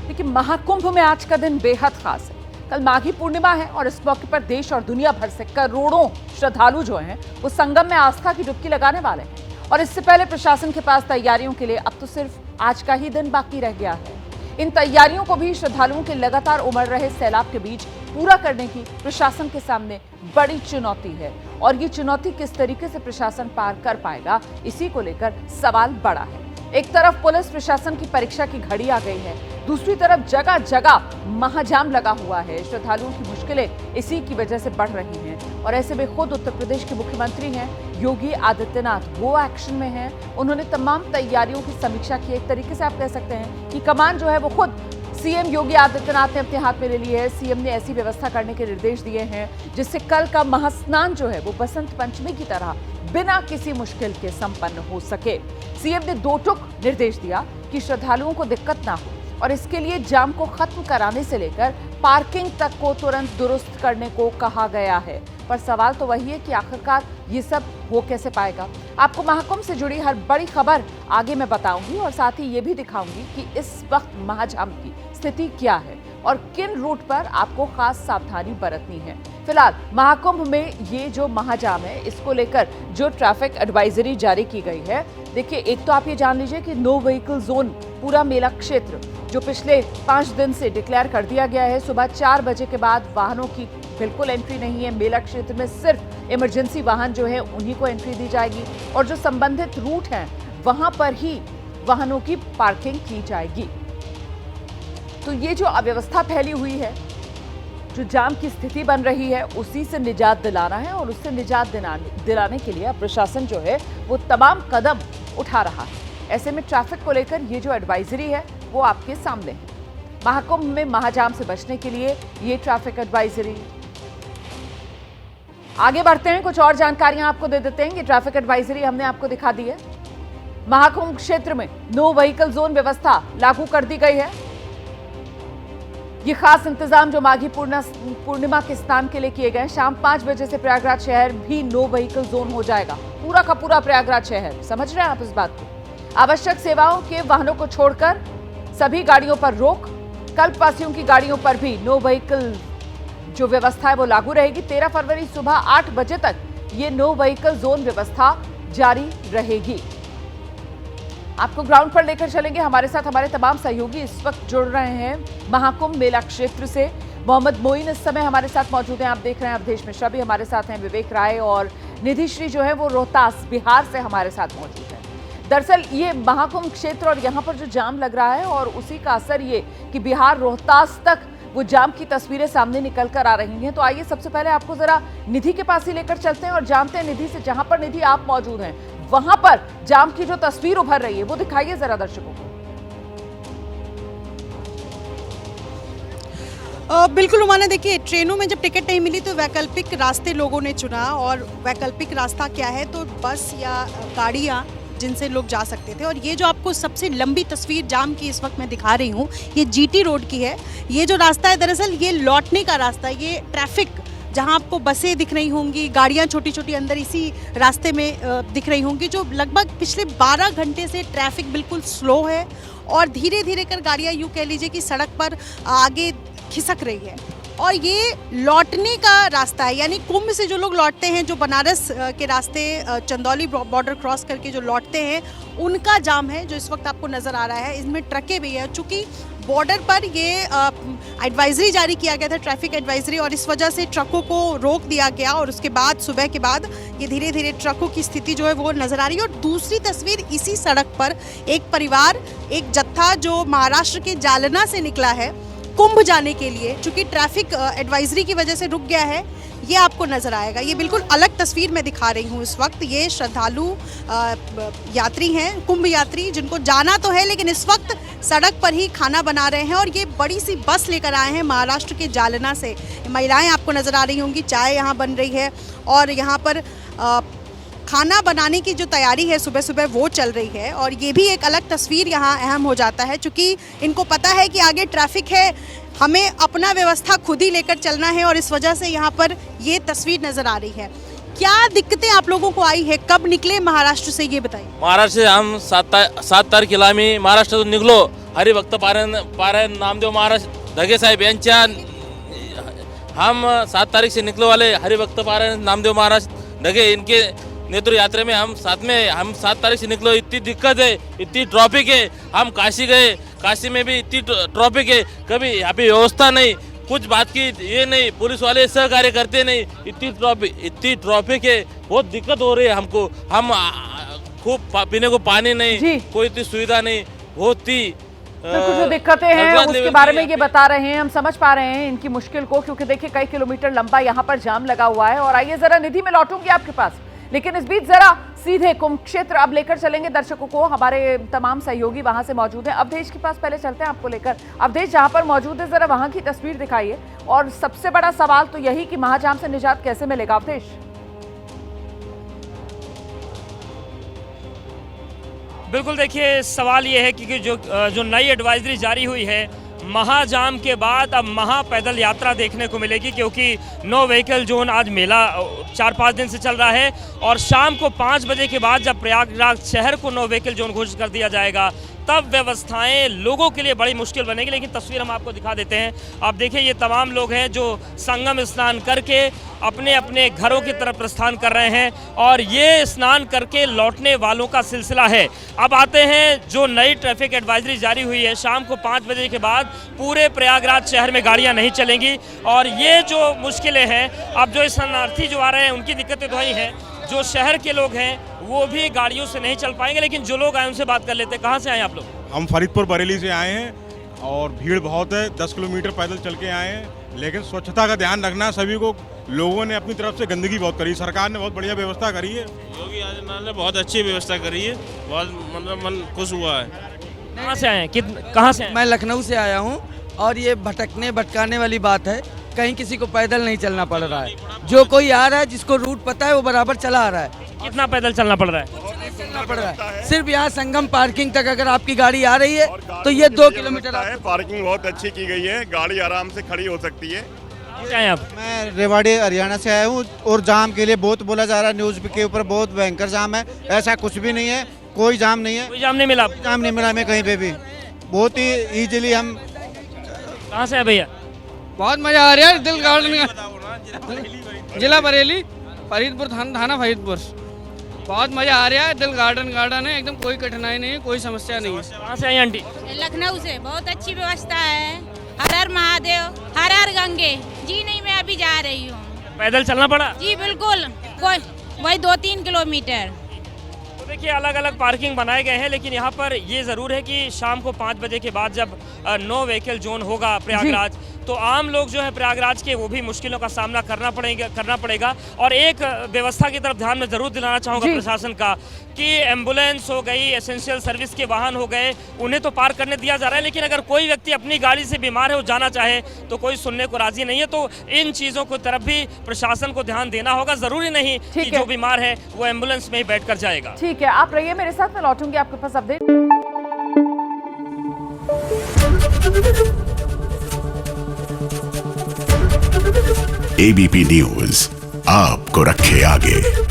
लेकिन महाकुंभ में आज का दिन बेहद खास है। कल माघी पूर्णिमा है और इस मौके पर देश और दुनिया भर से करोड़ों श्रद्धालु जो हैं वो संगम में आस्था की डुबकी लगाने वाले हैं। और इससे पहले प्रशासन के पास तैयारियों के लिए अब तो सिर्फ आज का ही दिन बाकी रह गया है। इन तैयारियों को भी श्रद्धालुओं के लगातार उमड़ रहे सैलाब के बीच पूरा करने की प्रशासन के सामने बड़ी चुनौती है। और ये चुनौती किस तरीके से प्रशासन पार कर पाएगा, इसी को लेकर सवाल बड़ा है। एक तरफ पुलिस प्रशासन की परीक्षा की घड़ी आ गई है, दूसरी तरफ जगह जगह महाजाम लगा हुआ है। श्रद्धालुओं की मुश्किलें इसी की वजह से बढ़ रही हैं। और ऐसे में खुद उत्तर प्रदेश के मुख्यमंत्री हैं योगी आदित्यनाथ, वो एक्शन में हैं। उन्होंने तमाम तैयारियों की समीक्षा की। एक तरीके से आप कह सकते हैं कि कमान जो है वो खुद सीएम योगी आदित्यनाथ ने अपने हाथ में ले ली है। सीएम ने ऐसी व्यवस्था करने के निर्देश दिए हैं जिससे कल का महास्नान जो है वो बसंत पंचमी की तरह बिना किसी मुश्किल के संपन्न हो सके। सीएम ने दो टूक निर्देश दिया कि श्रद्धालुओं को दिक्कत ना हो और इसके लिए जाम को खत्म कराने से लेकर पार्किंग तक को तुरंत दुरुस्त करने को कहा गया है। पर सवाल तो वही है कि आखिरकार ये सब हो कैसे पाएगा। आपको महाकुंभ से जुड़ी हर बड़ी खबर आगे मैं बताऊंगी और साथ ही ये भी दिखाऊंगी कि इस वक्त महाजाम की स्थिति क्या है और किन रूट पर आपको खास सावधानी बरतनी है। फिलहाल महाकुंभ में ये जो महाजाम है, इसको लेकर जो ट्रैफिक एडवाइजरी जारी की गई है, देखिए एक तो आप ये जान लीजिए कि नो व्हीकल जोन पूरा मेला क्षेत्र जो पिछले 5 दिन से डिक्लेयर कर दिया गया है। सुबह 4 बजे के बाद वाहनों की बिल्कुल एंट्री नहीं है। मेला क्षेत्र में सिर्फ इमरजेंसी वाहन जो है उन्हीं को एंट्री दी जाएगी और जो संबंधित रूट हैं वहां पर ही वाहनों की पार्किंग की जाएगी। तो ये जो अव्यवस्था फैली हुई है, जो जाम की स्थिति बन रही है, उसी से निजात दिलाना है और उससे निजात दिलाने के लिए अब प्रशासन जो है वो तमाम कदम उठा रहा है। ऐसे में ट्रैफिक को लेकर ये जो एडवाइजरी है वो आपके सामने है। महाकुंभ में महाजाम से बचने के लिए ये ट्रैफिक एडवाइजरी। आगे बढ़ते हैं, कुछ और जानकारियां आपको दे देते हैं। ये ट्रैफिक एडवाइजरी हमने आपको दिखा दी है। महाकुंभ क्षेत्र में नो व्हीकल जोन व्यवस्था लागू कर दी गई है। ये खास इंतजाम जो माघी पूर्णिमा के स्नान के लिए किए गए। शाम 5 बजे से प्रयागराज शहर भी नो व्हीकल जोन हो जाएगा। पूरा का पूरा प्रयागराज शहर, समझ रहे हैं आप इस बात को। आवश्यक सेवाओं के वाहनों को छोड़कर सभी गाड़ियों पर रोक। कल्पवासियों की गाड़ियों पर भी नो व्हीकल जो व्यवस्था है वो लागू रहेगी। 13 फरवरी सुबह 8 बजे तक ये नो व्हीकल जोन व्यवस्था जारी रहेगी। आपको ग्राउंड पर लेकर चलेंगे। हमारे साथ हमारे तमाम सहयोगी इस वक्त जुड़ रहे हैं महाकुंभ मेला क्षेत्र से। मोहम्मद मोइन इस समय हमारे साथ मौजूद हैं। आप देख रहे हैं अवधेश मिश्रा भी हमारे साथ हैं, विवेक राय और निधि श्री जो है वो रोहतास बिहार से हमारे साथ मौजूद है। दरअसल ये महाकुंभ क्षेत्र और यहाँ पर जो जाम लग रहा है और उसी का असर ये कि बिहार रोहतास तक वो जाम की तस्वीरें सामने निकल कर आ रही हैं। तो आइए सबसे पहले आपको जरा निधि के पास ही लेकर चलते हैं और जानते हैं निधि से, जहां पर निधि आप मौजूद हैं वहां पर जाम की जो तस्वीर उभर रही है वो दिखाइए जरा दर्शकों को। बिल्कुल उमाना, देखिए ट्रेनों में जब टिकट नहीं मिली तो वैकल्पिक रास्ते लोगों ने चुना। और वैकल्पिक रास्ता क्या है, तो बस या गाड़ियाँ जिनसे लोग जा सकते थे। और ये जो आपको सबसे लंबी तस्वीर जाम की इस वक्त मैं दिखा रही हूँ, ये जीटी रोड की है। ये जो रास्ता है दरअसल ये लौटने का रास्ता है। ये ट्रैफिक जहाँ आपको बसें दिख रही होंगी, गाड़ियाँ छोटी छोटी अंदर इसी रास्ते में दिख रही होंगी, जो लगभग पिछले 12 घंटे से ट्रैफिक बिल्कुल स्लो है और धीरे धीरे कर गाड़ियाँ यूँ कह लीजिए कि सड़क पर आगे खिसक रही है। और ये लौटने का रास्ता है, यानी कुंभ से जो लोग लौटते हैं, जो बनारस के रास्ते चंदौली बॉर्डर क्रॉस करके जो लौटते हैं, उनका जाम है जो इस वक्त आपको नज़र आ रहा है। इसमें ट्रकें भी है, चूँकि बॉर्डर पर ये एडवाइजरी जारी किया गया था, ट्रैफिक एडवाइजरी, और इस वजह से ट्रकों को रोक दिया गया। और उसके बाद सुबह के बाद ये धीरे धीरे ट्रकों की स्थिति जो है वो नज़र आ रही है। और दूसरी तस्वीर, इसी सड़क पर एक परिवार, एक जत्था जो महाराष्ट्र के जालना से निकला है कुंभ जाने के लिए, चूँकि ट्रैफिक एडवाइजरी की वजह से रुक गया है, ये आपको नज़र आएगा। ये बिल्कुल अलग तस्वीर मैं दिखा रही हूँ इस वक्त। ये श्रद्धालु यात्री हैं, कुंभ यात्री, जिनको जाना तो है लेकिन इस वक्त सड़क पर ही खाना बना रहे हैं। और ये बड़ी सी बस लेकर आए हैं महाराष्ट्र के जालना से। महिलाएं आपको नज़र आ रही होंगी, चाय यहाँ बन रही है और यहाँ पर खाना बनाने की जो तैयारी है सुबह सुबह वो चल रही है। और ये भी एक अलग तस्वीर यहाँ अहम हो जाता है, क्योंकि इनको पता है कि आगे ट्रैफिक है, हमें अपना व्यवस्था खुद ही लेकर चलना है और इस वजह से यहाँ पर ये तस्वीर नज़र आ रही है। क्या दिक्कतें आप लोगों को आई है, कब निकले महाराष्ट्र से, ये बताइए। महाराष्ट्र से हम 7 तारखेला आम्ही महाराष्ट्रातून निघलो. हरिभक्त पारायण नामदेव महाराज धगे साहेब यांच्या हम 7 तारीख से निकले वाले हरिभक्त पारायण नामदेव महाराज धगे इनके नेतृत्व यात्रा में हम 7 तारीख से निकलो. इतनी दिक्कत है, इतनी ट्रैफिक है. हम काशी गए, काशी में भी इतनी ट्रैफिक है, कभी यहाँ पे व्यवस्था नहीं, कुछ बात की ये नहीं, पुलिस वाले सहकार्य करते नहीं. इतनी ट्रैफिक है, बहुत दिक्कत हो रही है हमको. हम खूब पीने को पानी नहीं, कोई इतनी सुविधा नहीं होती. बिल्कुल जो दिक्कतें हैं उसके बारे में ये बता रहे हैं, हम समझ पा रहे हैं इनकी मुश्किल को, क्योंकि देखिए कई किलोमीटर लंबा यहाँ पर जाम लगा हुआ है. और आइए जरा निधि में लौटूंगी आपके पास, लेकिन इस बीच जरा सीधे कुंभ क्षेत्र अब लेकर चलेंगे दर्शकों को. हमारे तमाम सहयोगी वहां से मौजूद हैं. अवधेश के पास पहले चलते हैं आपको लेकर. अवधेश जहां पर मौजूद है, जरा वहां की तस्वीर दिखाइए. और सबसे बड़ा सवाल तो यही कि महाजाम से निजात कैसे मिलेगा अवधेश? बिल्कुल, देखिए सवाल ये है कि जो नई एडवाइजरी जारी हुई है, महाजाम के बाद अब महा पैदल यात्रा देखने को मिलेगी, क्योंकि नो व्हीकल जोन आज मेला 4-5 दिन से चल रहा है. और शाम को 5 बजे के बाद जब प्रयागराज शहर को नो व्हीकल जोन घोषित कर दिया जाएगा, तब व्यवस्थाएं लोगों के लिए बड़ी मुश्किल बनेगी. लेकिन तस्वीर हम आपको दिखा देते हैं. आप देखिए ये तमाम लोग हैं जो संगम स्नान करके अपने अपने घरों की तरफ प्रस्थान कर रहे हैं, और ये स्नान करके लौटने वालों का सिलसिला है. अब आते हैं जो नई ट्रैफिक एडवाइजरी जारी हुई है, शाम को 5 बजे के बाद पूरे प्रयागराज शहर में गाड़ियां नहीं चलेंगी. और ये जो मुश्किलें हैं, अब जो शरणार्थी जो आ रहे हैं उनकी दिक्कतें तो ही हैं, जो शहर के लोग हैं वो भी गाड़ियों से नहीं चल पाएंगे. लेकिन जो लोग आए उनसे बात कर लेते हैं. कहाँ से आए आप लोग? हम फरीदपुर बरेली से आए हैं और भीड़ बहुत है, 10 किलोमीटर पैदल चल के आए हैं. लेकिन स्वच्छता का ध्यान रखना सभी को. लोगों ने अपनी तरफ से गंदगी बहुत करी, सरकार ने बहुत बढ़िया व्यवस्था करी है. योगी आदित्यनाथ ने बहुत अच्छी व्यवस्था करी है, बहुत मतलब मन खुश हुआ है. कहाँ से आए हैं, कहाँ से आए? मैं लखनऊ से आया हूँ. और ये भटकाने वाली बात है, कहीं किसी को पैदल नहीं चलना पड़ रहा है. जो कोई आ रहा है, जिसको रूट पता है, वो बराबर चला आ रहा है. कितना पैदल चलना पड़ रहा है? चलना पड़ रहा है. सिर्फ यहाँ संगम पार्किंग तक अगर आपकी गाड़ी आ रही है तो ये 2 किलोमीटर है. पार्किंग बहुत अच्छी की गई है, गाड़ी आराम से खड़ी हो सकती है. आए आप? मैं रेवाड़ी हरियाणा से आया हूँ. और जाम के लिए बहुत बोला जा रहा है, न्यूज़ के ऊपर बहुत भयंकर जाम है. ऐसा कुछ भी नहीं है, कोई जाम नहीं है. कोई जाम नहीं मिला? जाम नहीं मिला हमें कहीं पे भी. बहुत ही इजीली हम. कहाँ से है भैया? बहुत मजा आ रहा है. दिल गार्डन का जिला बरेली, फरीदपुर थाना फरीदपुर. बहुत मजा आ रहा है. दिल गार्डन है एकदम, कोई कठिनाई नहीं है, कोई समस्या नहीं है. कहाँ से आई आंटी? लखनऊ से. बहुत अच्छी व्यवस्था है. हर हर महादेव, हर हर गंगे. जी नहीं, मैं अभी जा रही हूँ. पैदल चलना पड़ा? जी बिल्कुल, कोई वही 2-3 किलोमीटर. तो देखिए अलग अलग पार्किंग बनाए गए हैं, लेकिन यहाँ पर ये ज़रूर है कि शाम को 5 बजे के बाद जब नो व्हीकल जोन होगा प्रयागराज, तो आम लोग जो है प्रयागराज के वो भी मुश्किलों का सामना करना पड़ेगा. और एक व्यवस्था की तरफ ध्यान में ज़रूर दिलाना चाहूँगा प्रशासन का, कि एम्बुलेंस हो गई, एसेंशियल सर्विस के वाहन हो गए, उन्हें तो पार करने दिया जा रहा है. लेकिन अगर कोई व्यक्ति अपनी गाड़ी से बीमार है, वो जाना चाहे, तो कोई सुनने को राजी नहीं है. तो इन चीज़ों की तरफ भी प्रशासन को ध्यान देना होगा. ज़रूरी नहीं कि जो बीमार है वो एम्बुलेंस में ही बैठ कर जाएगा. ठीक है, आप रहिए मेरे साथ, मैं लौटूंगी आपके पास अपडेट. एबीपी न्यूज आपको रखे आगे.